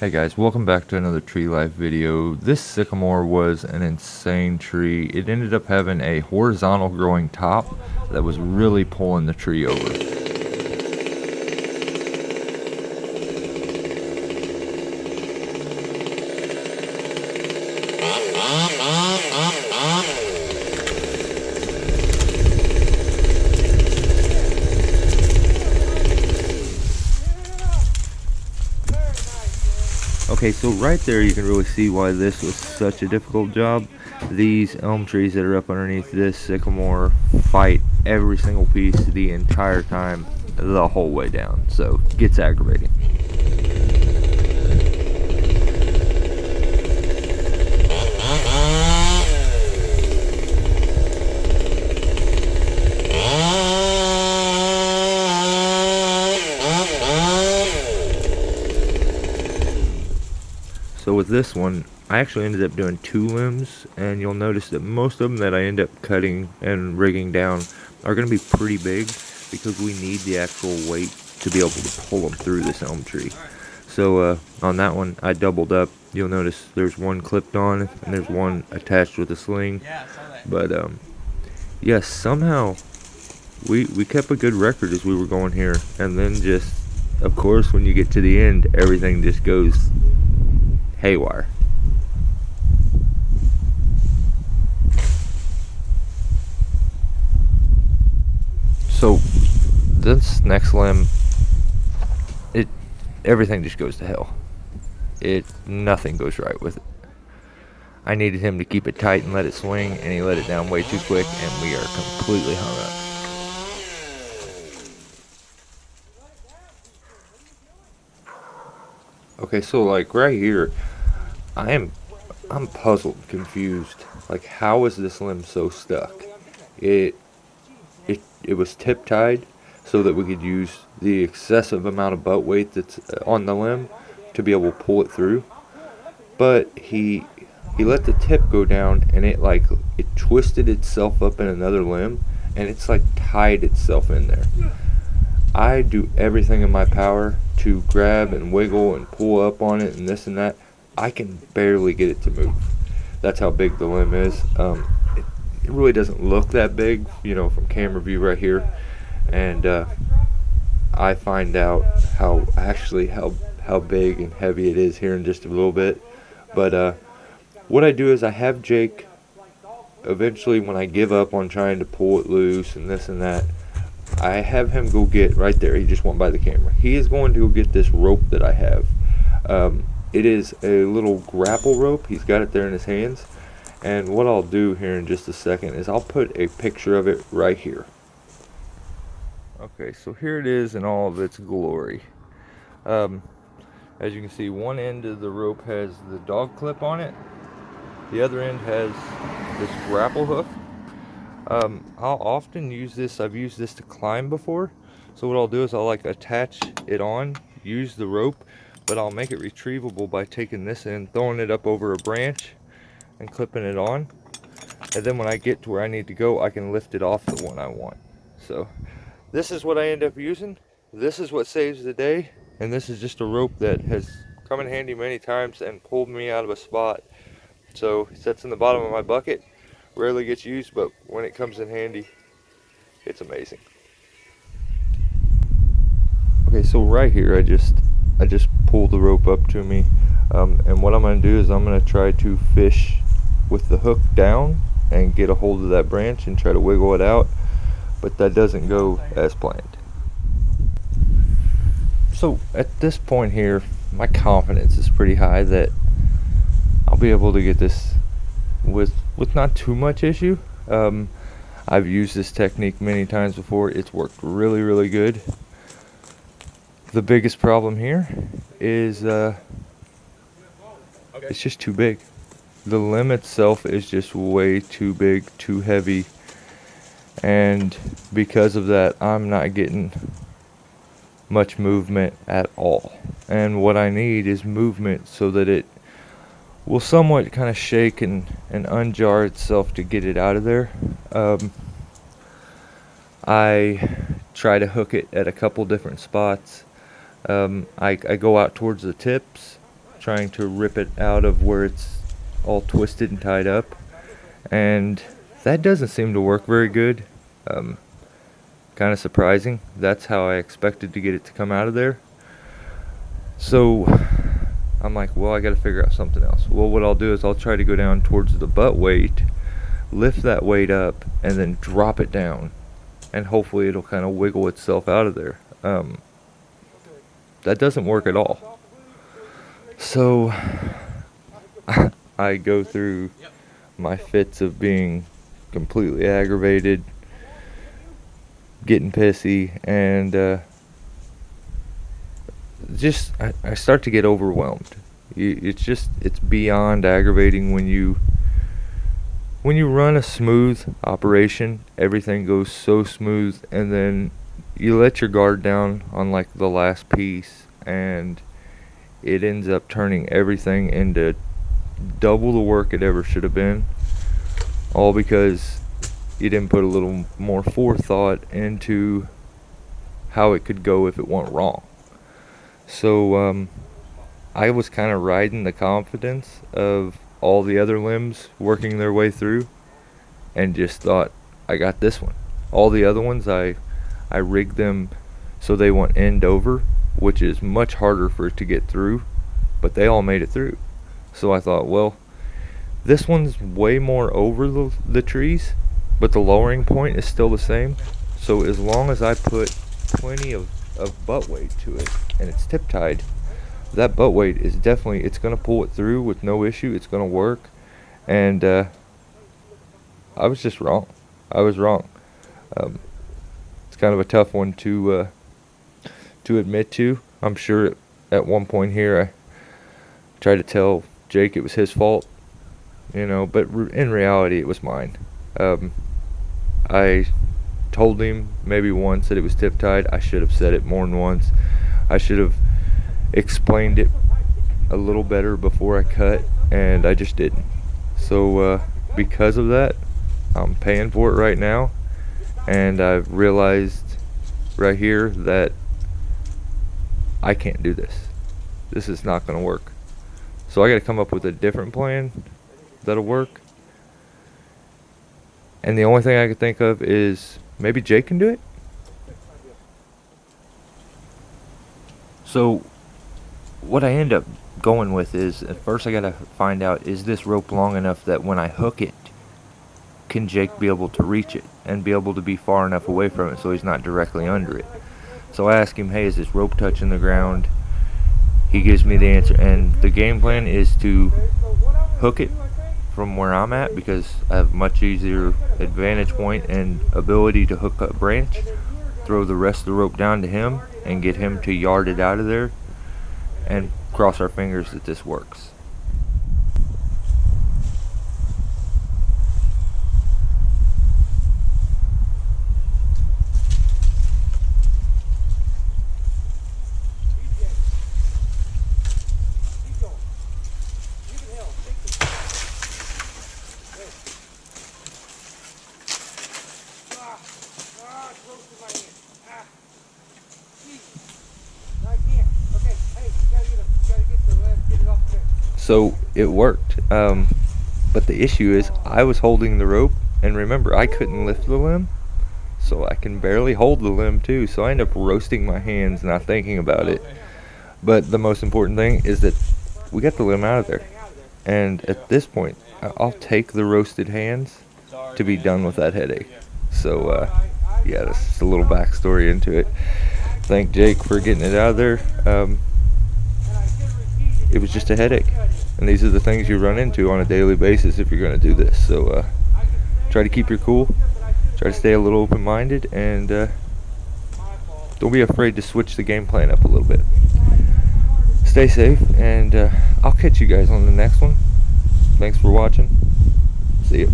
Hey guys, welcome back to another tree life video. This sycamore was an insane tree. It ended up having a horizontal growing top that was really pulling the tree over. Okay, so right there you can really see why this was such a difficult job. These elm trees that are up underneath this sycamore fight every single piece the entire time, the whole way down. So it gets aggravating. So with this one, I actually ended up doing 2 limbs, and you'll notice that most of them that I end up cutting and rigging down are going to be pretty big because we need the actual weight to be able to pull them through this elm tree. So on that one, I doubled up. You'll notice there's one clipped on and there's one attached with a sling. But yeah, somehow we kept a good record as we were going here, and then just, of course, when you get to the end, everything just goes haywire. So this next limb, everything just goes to hell. Nothing goes right with it. I needed him to keep it tight and let it swing, and he let it down way too quick, and we are completely hung up. Okay, so like right here, I'm puzzled, confused. Like, how is this limb so stuck? It it was tip tied so that we could use the excessive amount of butt weight that's on the limb to be able to pull it through. But he let the tip go down, and it twisted itself up in another limb, and it's like tied itself in there. I do everything in my power to grab and wiggle and pull up on it and this and that. I can barely get it to move. That's how big the limb is. It really doesn't look that big, from camera view right here. And I find out how big and heavy it is here in just a little bit. But what I do is I have Jake, eventually when I give up on trying to pull it loose and this and that, I have him go get, right there, he just went by the camera. He is going to go get this rope that I have. It is a little grapple rope. He's got it there in his hands. And what I'll do here in just a second is I'll put a picture of it right here. Okay, so here it is in all of its glory. As you can see, one end of the rope has the dog clip on it. The other end has this grapple hook. I'll often use this. I've used this to climb before. So what I'll do is I'll attach it on, use the rope, but I'll make it retrievable by taking this end, throwing it up over a branch, and clipping it on. And then when I get to where I need to go, I can lift it off the one I want. So this is what I end up using. This is what saves the day. And this is just a rope that has come in handy many times and pulled me out of a spot. So it sits in the bottom of my bucket. Rarely gets used, but when it comes in handy, it's amazing. Okay, so right here I just pull the rope up to me, and what I'm going to do is I'm going to try to fish with the hook down and get a hold of that branch and try to wiggle it out, but that doesn't go as planned. So at this point here, my confidence is pretty high that I'll be able to get this with not too much issue. I've used this technique many times before. It's worked really, really good. The biggest problem here is it's just too big. The limb itself is just way too big, too heavy, and because of that, I'm not getting much movement at all. And what I need is movement so that it will somewhat kind of shake and unjar itself to get it out of there. I try to hook it at a couple different spots. I go out towards the tips trying to rip it out of where it's all twisted and tied up, and that doesn't seem to work very good. Kind of surprising. That's how I expected to get it to come out of there. So I'm like, well, I got to figure out something else. Well, what I'll do is I'll try to go down towards the butt weight, lift that weight up, and then drop it down, and hopefully it'll kind of wiggle itself out of there. That doesn't work at all. So I go through my fits of being completely aggravated, getting pissy, and I start to get overwhelmed. It's beyond aggravating when you run a smooth operation. Everything goes so smooth, and then you let your guard down on like the last piece, and it ends up turning everything into double the work it ever should have been, all because you didn't put a little more forethought into how it could go if it went wrong. So I was kind of riding the confidence of all the other limbs working their way through, and just thought, I got this one. All the other ones, I rigged them so they went end over, which is much harder for it to get through, but they all made it through. So I thought, well, this one's way more over the trees, but the lowering point is still the same. So as long as I put plenty of butt weight to it and it's tip tied, that butt weight is definitely, it's going to pull it through with no issue. It's going to work. And I was just wrong. I was wrong. It's kind of a tough one to admit to. I'm sure at one point here I tried to tell Jake it was his fault, but in reality it was mine. I told him maybe once that it was tip tied. I should have said it more than once. I should have explained it a little better before I cut, and I just didn't. So because of that, I'm paying for it right now, and I've realized right here that I can't do this. This is not going to work. So I got to come up with a different plan that'll work. And the only thing I could think of is maybe Jake can do it. So what I end up going with is, at first I got to find out, is this rope long enough that when I hook it, can Jake be able to reach it and be able to be far enough away from it so he's not directly under it? So I ask him, hey, is this rope touching the ground? He gives me the answer, and the game plan is to hook it from where I'm at, because I have much easier advantage point and ability to hook a branch, throw the rest of the rope down to him and get him to yard it out of there, and cross our fingers that this works. So it worked, but the issue is I was holding the rope, and remember, I couldn't lift the limb, so I can barely hold the limb too, so I end up roasting my hands not thinking about it. But the most important thing is that we got the limb out of there, and at this point I'll take the roasted hands to be done with that headache. So yeah, that's just a little backstory into it. Thank Jake for getting it out of there. It was just a headache, and these are the things you run into on a daily basis if you're going to do this. So try to keep your cool, try to stay a little open-minded, and don't be afraid to switch the game plan up a little bit. Stay safe, and I'll catch you guys on the next one. Thanks for watching. See you.